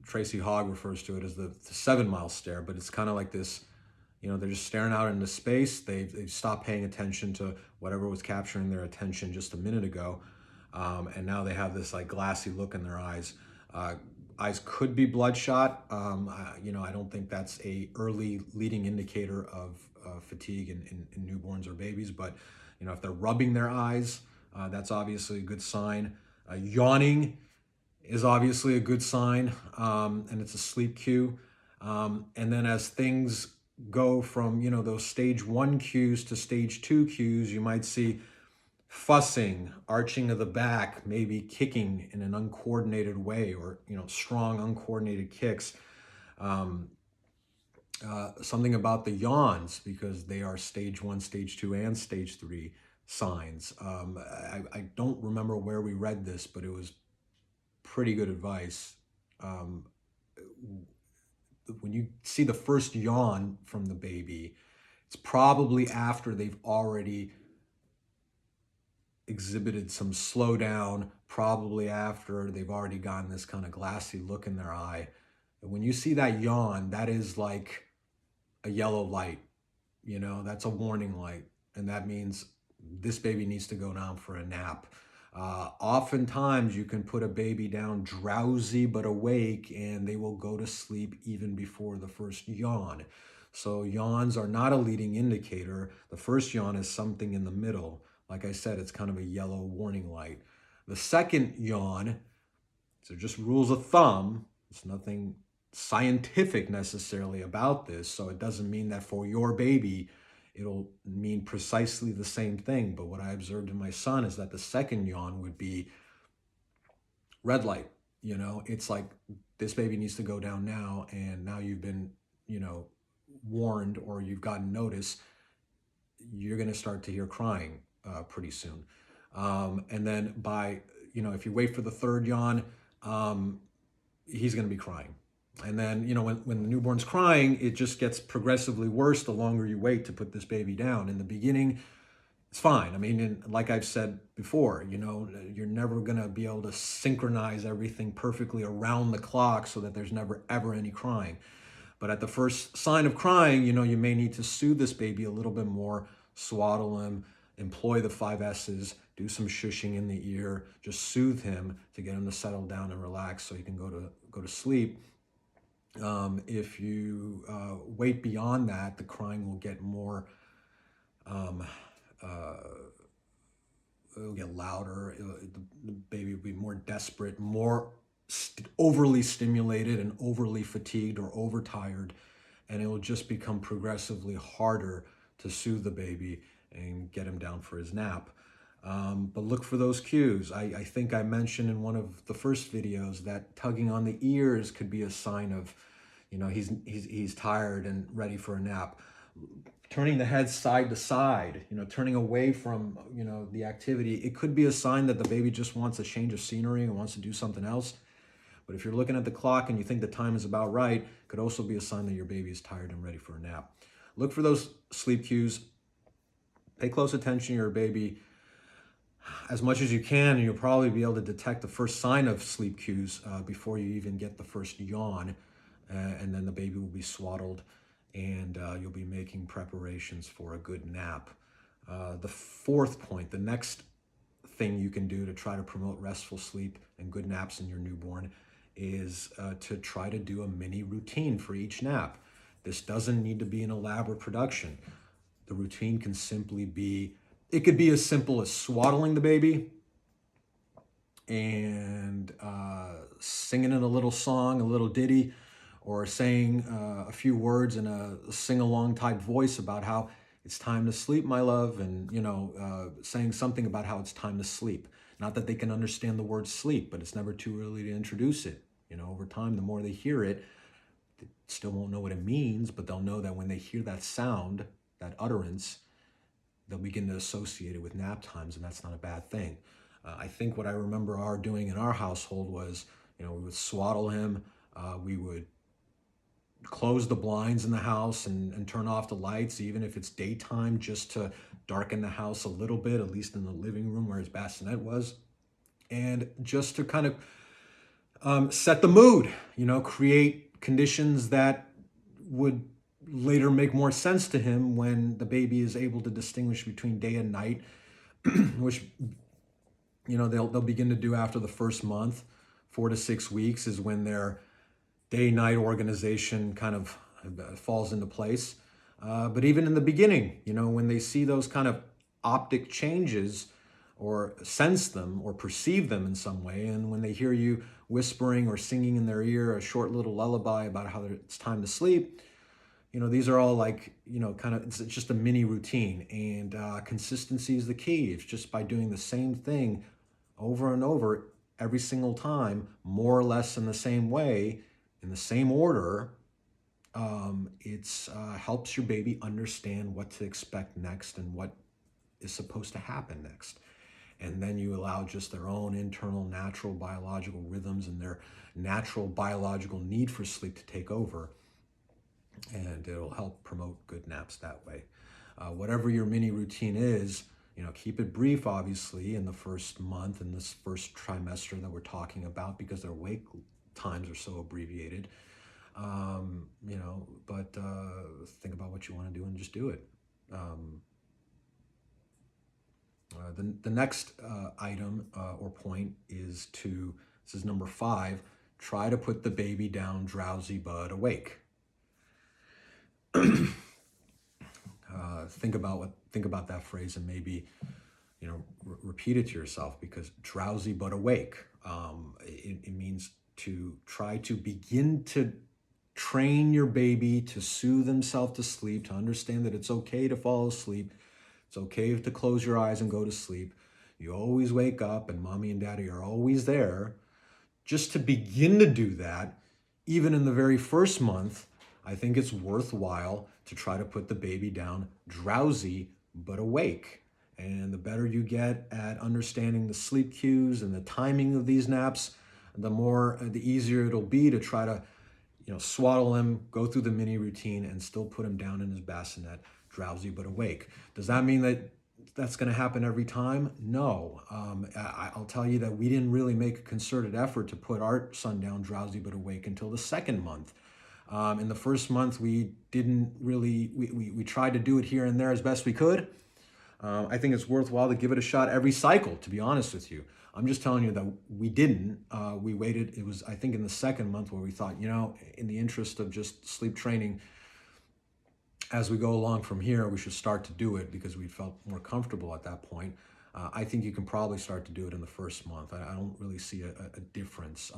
Tracy Hogg refers to it as the 7-mile stare, but it's kind of like this, they're just staring out into space. They've stopped paying attention to whatever was capturing their attention just a minute ago, and now they have this like glassy look in their eyes. Eyes could be bloodshot. I don't think that's a early leading indicator of fatigue in newborns or babies, but if they're rubbing their eyes, that's obviously a good sign. Yawning is obviously a good sign, and it's a sleep cue. And then as things go from those stage 1 cues to stage 2 cues, you might see fussing, arching of the back, maybe kicking in an uncoordinated way, or strong uncoordinated kicks. Something about the yawns, because they are stage 1, stage 2, and stage 3 signs. I don't remember where we read this, but it was pretty good advice. When you see the first yawn from the baby, it's probably after they've already exhibited some slowdown, probably after they've already gotten this kind of glassy look in their eye. And when you see that yawn, that is like a yellow light, that's a warning light. And that means this baby needs to go down for a nap. Oftentimes you can put a baby down drowsy but awake, and they will go to sleep even before the first yawn. So yawns are not a leading indicator. The first yawn is something in the middle. Like I said, it's kind of a yellow warning light. The second yawn, so just rules of thumb, it's nothing scientific necessarily about this, so it doesn't mean that for your baby it'll mean precisely the same thing. But what I observed in my son is that the second yawn would be red light. It's like this baby needs to go down now, and now you've been, warned, or you've gotten notice. You're going to start to hear crying pretty soon. And then if you wait for the third yawn, he's going to be crying. And then, when the newborn's crying, it just gets progressively worse the longer you wait to put this baby down. In the beginning, it's fine. I mean, like I've said before, you're never going to be able to synchronize everything perfectly around the clock so that there's never, ever any crying. But at the first sign of crying, you may need to soothe this baby a little bit more, swaddle him, employ the 5 S's, do some shushing in the ear, just soothe him to get him to settle down and relax so he can go to sleep. If you wait beyond that, the crying will get more, it'll get louder. The baby will be more desperate, more overly stimulated and overly fatigued or overtired, and it will just become progressively harder to soothe the baby and get him down for his nap. But look for those cues. I think I mentioned in one of the first videos that tugging on the ears could be a sign of, he's tired and ready for a nap. Turning the head side to side, turning away from, the activity, it could be a sign that the baby just wants a change of scenery and wants to do something else. But if you're looking at the clock and you think the time is about right, it could also be a sign that your baby is tired and ready for a nap. Look for those sleep cues. Pay close attention to your baby as much as you can, and you'll probably be able to detect the first sign of sleep cues before you even get the first yawn. And then the baby will be swaddled, and you'll be making preparations for a good nap. The fourth point, the next thing you can do to try to promote restful sleep and good naps in your newborn is to try to do a mini routine for each nap. This doesn't need to be an elaborate production. The routine can simply be, it could be as simple as swaddling the baby and singing in a little song, a little ditty, or saying a few words in a sing-along type voice about how it's time to sleep, my love, and saying something about how it's time to sleep. Not that they can understand the word sleep, but it's never too early to introduce it. Over time, the more they hear it, they still won't know what it means, but they'll know that when they hear that sound, that utterance, they'll begin to associate it with nap times, and that's not a bad thing. I think what I remember doing in our household was, we would swaddle him, we would close the blinds in the house and turn off the lights, even if it's daytime, just to darken the house a little bit, at least in the living room where his bassinet was, and just to kind of set the mood, create conditions that would later make more sense to him when the baby is able to distinguish between day and night, which they'll begin to do after the first month. 4 to 6 weeks is when their day-night organization kind of falls into place. But even in the beginning, when they see those kind of optic changes or sense them or perceive them in some way, and when they hear you whispering or singing in their ear a short little lullaby about how it's time to sleep, these are all like, it's just a mini routine. And consistency is the key. It's just by doing the same thing over and over every single time, more or less in the same way, in the same order. It helps your baby understand what to expect next and what is supposed to happen next. And then you allow just their own internal natural biological rhythms and their natural biological need for sleep to take over. And it'll help promote good naps that way. Whatever your mini routine is, keep it brief, obviously, in the first month, in this first trimester that we're talking about, because their wake times are so abbreviated. But think about what you want to do and just do it. The next item or point is this is number 5, try to put the baby down drowsy but awake. Think about that phrase and maybe repeat it to yourself, because drowsy but awake, it means to try to begin to train your baby to soothe himself to sleep, to understand that it's okay to fall asleep, it's okay to close your eyes and go to sleep. You always wake up and mommy and daddy are always there. Just to begin to do that, even in the very first month, I think it's worthwhile to try to put the baby down drowsy but awake. And the better you get at understanding the sleep cues and the timing of these naps, the easier it'll be to try to swaddle him, go through the mini routine, and still put him down in his bassinet, drowsy but awake. Does that mean that that's going to happen every time? No. I'll tell you that we didn't really make a concerted effort to put our son down drowsy but awake until the second month. In the first month, we didn't really, we tried to do it here and there as best we could. I think it's worthwhile to give it a shot every cycle, to be honest with you. I'm just telling you that we didn't. We waited. It was, I think, in the second month where we thought, in the interest of just sleep training, as we go along from here, we should start to do it because we felt more comfortable at that point. I think you can probably start to do it in the first month. I don't really see a difference.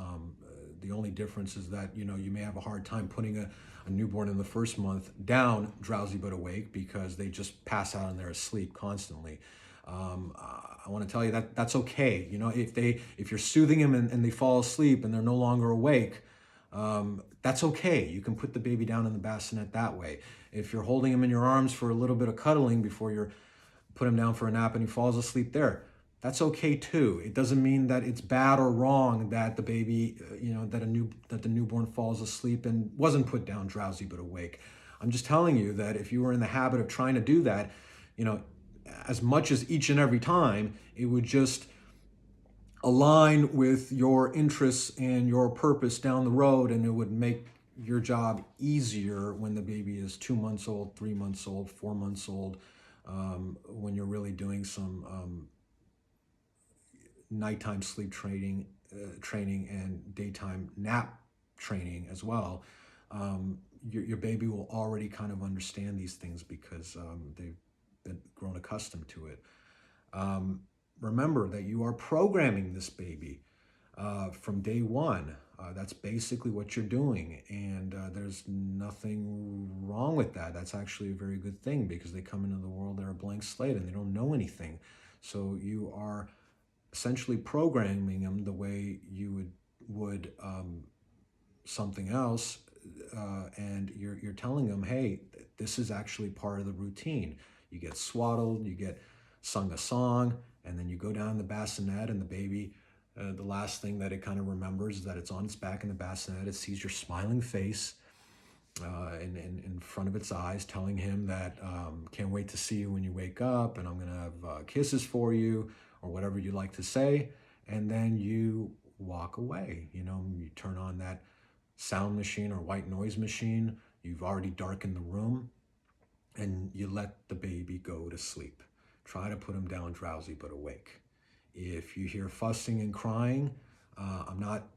The only difference is that, you may have a hard time putting a newborn in the first month down drowsy but awake because they just pass out and they're asleep constantly. I want to tell you that that's okay. If you're soothing them and they fall asleep and they're no longer awake, that's okay. You can put the baby down in the bassinet that way. If you're holding him in your arms for a little bit of cuddling before you put him down for a nap and he falls asleep there, that's okay too. It doesn't mean that it's bad or wrong that the baby, that the newborn falls asleep and wasn't put down drowsy but awake. I'm just telling you that if you were in the habit of trying to do that, as much as each and every time, it would just align with your interests and your purpose down the road, and it would make your job easier when the baby is 2 months old, 3 months old, 4 months old, when you're really doing some nighttime sleep training and daytime nap training as well. Your baby will already kind of understand these things because they've been grown accustomed to it. Remember that you are programming this baby from day one. That's basically what you're doing, and there's nothing wrong with that. That's actually a very good thing because they come into the world, they're a blank slate and they don't know anything. So you are essentially programming them the way you would something else, and you're telling them, hey, this is actually part of the routine. You get swaddled, you get sung a song, and then you go down the bassinet, and the baby, the last thing that it kind of remembers is that it's on its back in the bassinet. It sees your smiling face in front of its eyes, telling him that can't wait to see you when you wake up, and I'm gonna have kisses for you, or whatever you like to say, and then you walk away. You know, you turn on that sound machine or white noise machine. You've already darkened the room, and you let the baby go to sleep. Try to put him down drowsy but awake. If you hear fussing and crying, I'm not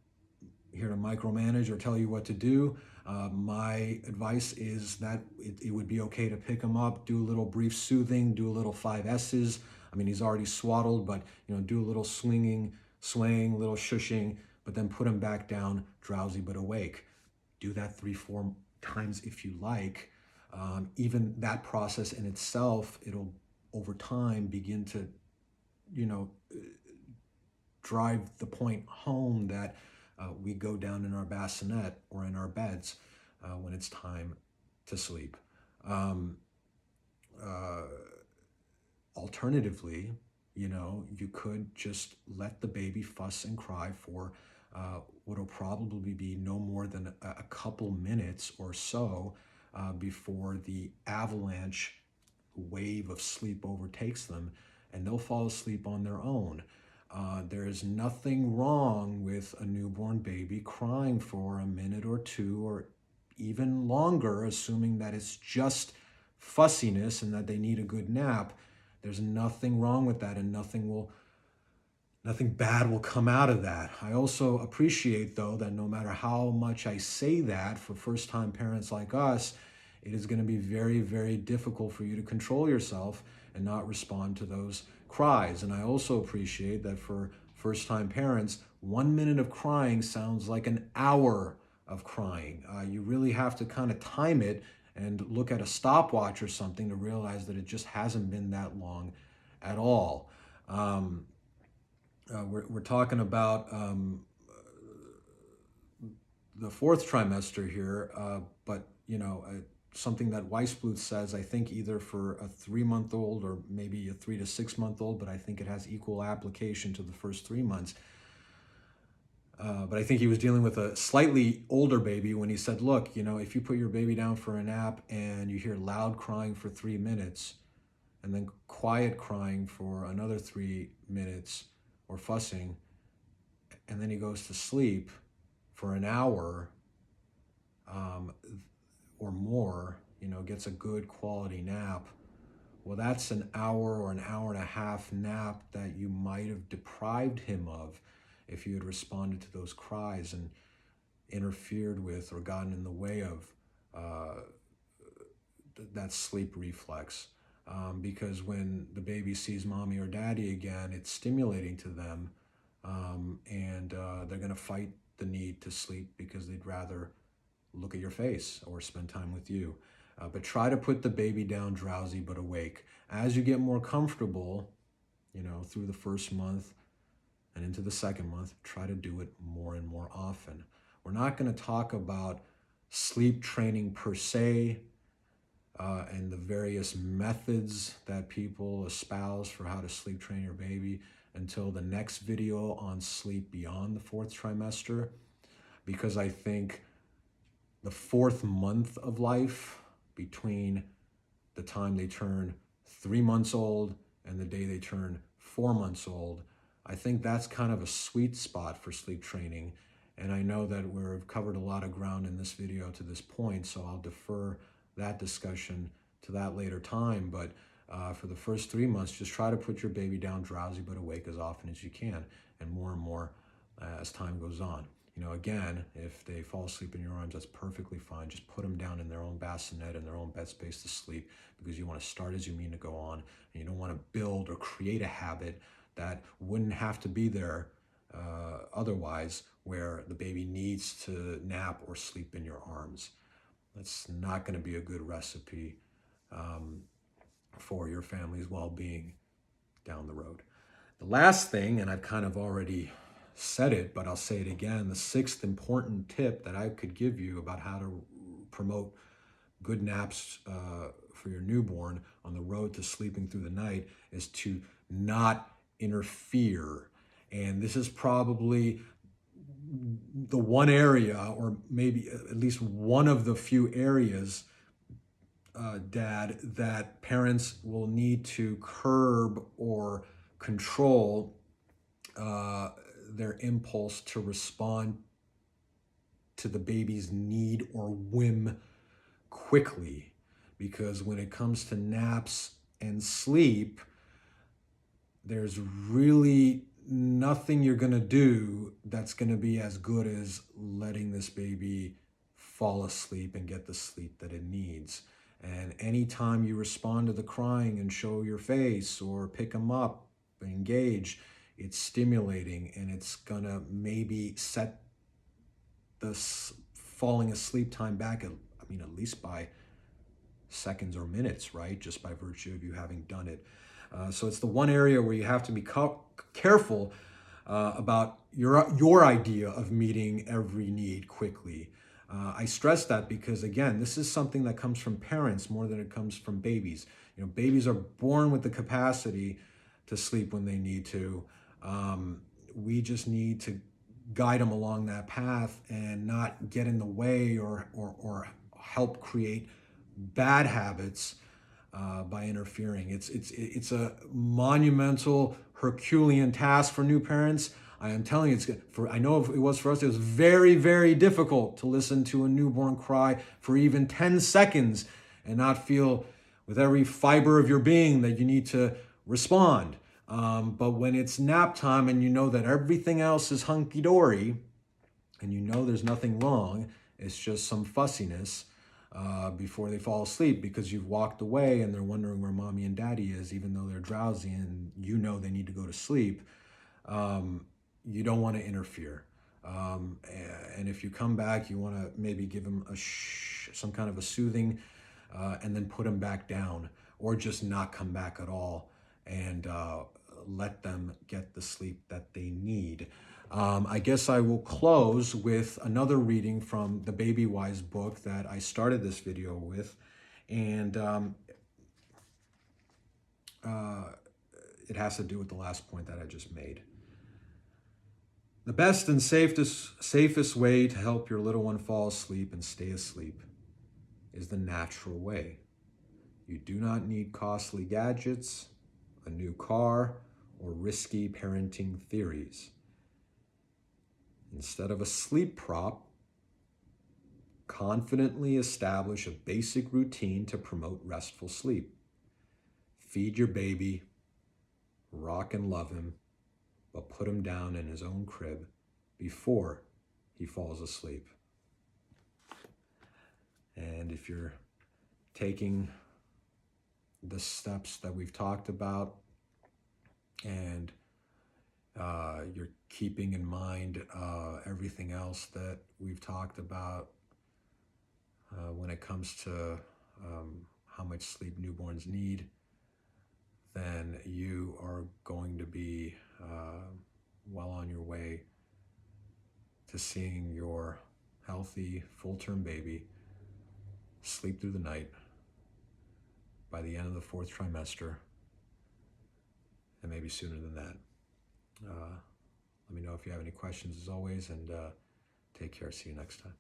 here to micromanage or tell you what to do. My advice is that it would be okay to pick him up, do a little brief soothing, do a little 5S's. I mean, he's already swaddled, but do a little swinging, swaying, little shushing, but then put him back down, drowsy but awake. Do that 3-4 times if you like. Even that process in itself, it'll over time begin to, drive the point home that we go down in our bassinet or in our beds when it's time to sleep. Alternatively, you could just let the baby fuss and cry for what'll probably be no more than a couple minutes or so before the avalanche wave of sleep overtakes them, and they'll fall asleep on their own. There is nothing wrong with a newborn baby crying for a minute or two or even longer, assuming that it's just fussiness and that they need a good nap. There's nothing wrong with that, and nothing bad will come out of that. I also appreciate, though, that no matter how much I say that, for first-time parents like us, it is going to be very, very difficult for you to control yourself and not respond to those cries. And I also appreciate that for first-time parents, 1 minute of crying sounds like an hour of crying. You really have to kind of time it and look at a stopwatch or something to realize that it just hasn't been that long at all. We're talking about the fourth trimester here, but something that Weissbluth says, I think either for a 3-month-old or maybe a 3 to 6-month-old, but I think it has equal application to the first 3 months. But I think he was dealing with a slightly older baby when he said, look, if you put your baby down for a nap and you hear loud crying for 3 minutes and then quiet crying for another 3 minutes or fussing, and then he goes to sleep for an hour or more, gets a good quality nap, well, that's an hour or an hour and a half nap that you might have deprived him of if you had responded to those cries and interfered with or gotten in the way of that sleep reflex. Because when the baby sees mommy or daddy again, it's stimulating to them, and they're going to fight the need to sleep because they'd rather look at your face or spend time with you. But try to put the baby down drowsy but awake. As you get more comfortable, through the first month and into the second month, try to do it more and more often. We're not going to talk about sleep training per se and the various methods that people espouse for how to sleep train your baby until the next video on sleep beyond the fourth trimester, because I think the 4th month of life, between the time they turn 3 months old and the day they turn 4 months old, I think that's kind of a sweet spot for sleep training. And I know that we've covered a lot of ground in this video to this point, so I'll defer that discussion to that later time. But for the first 3 months, just try to put your baby down drowsy but awake as often as you can, and more as time goes on. Again, if they fall asleep in your arms, that's perfectly fine. Just put them down in their own bassinet, in their own bed space to sleep, because you want to start as you mean to go on, and you don't want to build or create a habit that wouldn't have to be there otherwise, where the baby needs to nap or sleep in your arms. That's not going to be a good recipe for your family's well-being down the road. The last thing, and I've kind of already said it, but I'll say it again, the sixth important tip that I could give you about how to promote good naps for your newborn on the road to sleeping through the night is to not interfere. And this is probably the one area, or maybe at least one of the few areas, Dad, that parents will need to curb or control their impulse to respond to the baby's need or whim quickly. Because when it comes to naps and sleep, there's really nothing you're going to do that's going to be as good as letting this baby fall asleep and get the sleep that it needs. And anytime you respond to the crying and show your face or pick them up, engage, it's stimulating, and it's going to maybe set the falling asleep time back, at least by seconds or minutes, right? Just by virtue of you having done it. So it's the one area where you have to be careful about your idea of meeting every need quickly. I stress that because, again, this is something that comes from parents more than it comes from babies. Babies are born with the capacity to sleep when they need to. We just need to guide them along that path and not get in the way or help create bad habits by interfering. It's a monumental Herculean task for new parents. I am telling you, I know if it was for us, it was very, very difficult to listen to a newborn cry for even 10 seconds and not feel with every fiber of your being that you need to respond. But when it's nap time and you know that everything else is hunky-dory and you know there's nothing wrong, it's just some fussiness before they fall asleep because you've walked away and they're wondering where mommy and daddy is, even though they're drowsy and you know they need to go to sleep. You don't want to interfere. And if you come back, you want to maybe give them some kind of a soothing and then put them back down, or just not come back at all and let them get the sleep that they need. I guess I will close with another reading from the Baby Wise book that I started this video with. And it has to do with the last point that I just made. The best and safest way to help your little one fall asleep and stay asleep is the natural way. You do not need costly gadgets, a new car, or risky parenting theories. Instead of a sleep prop, confidently establish a basic routine to promote restful sleep. Feed your baby, rock and love him, but put him down in his own crib before he falls asleep. And if you're taking the steps that we've talked about and you're keeping in mind everything else that we've talked about when it comes to how much sleep newborns need, then you are going to be well on your way to seeing your healthy, full-term baby sleep through the night by the end of the 4th trimester, and maybe sooner than that. Let me know if you have any questions as always, and take care. See you next time.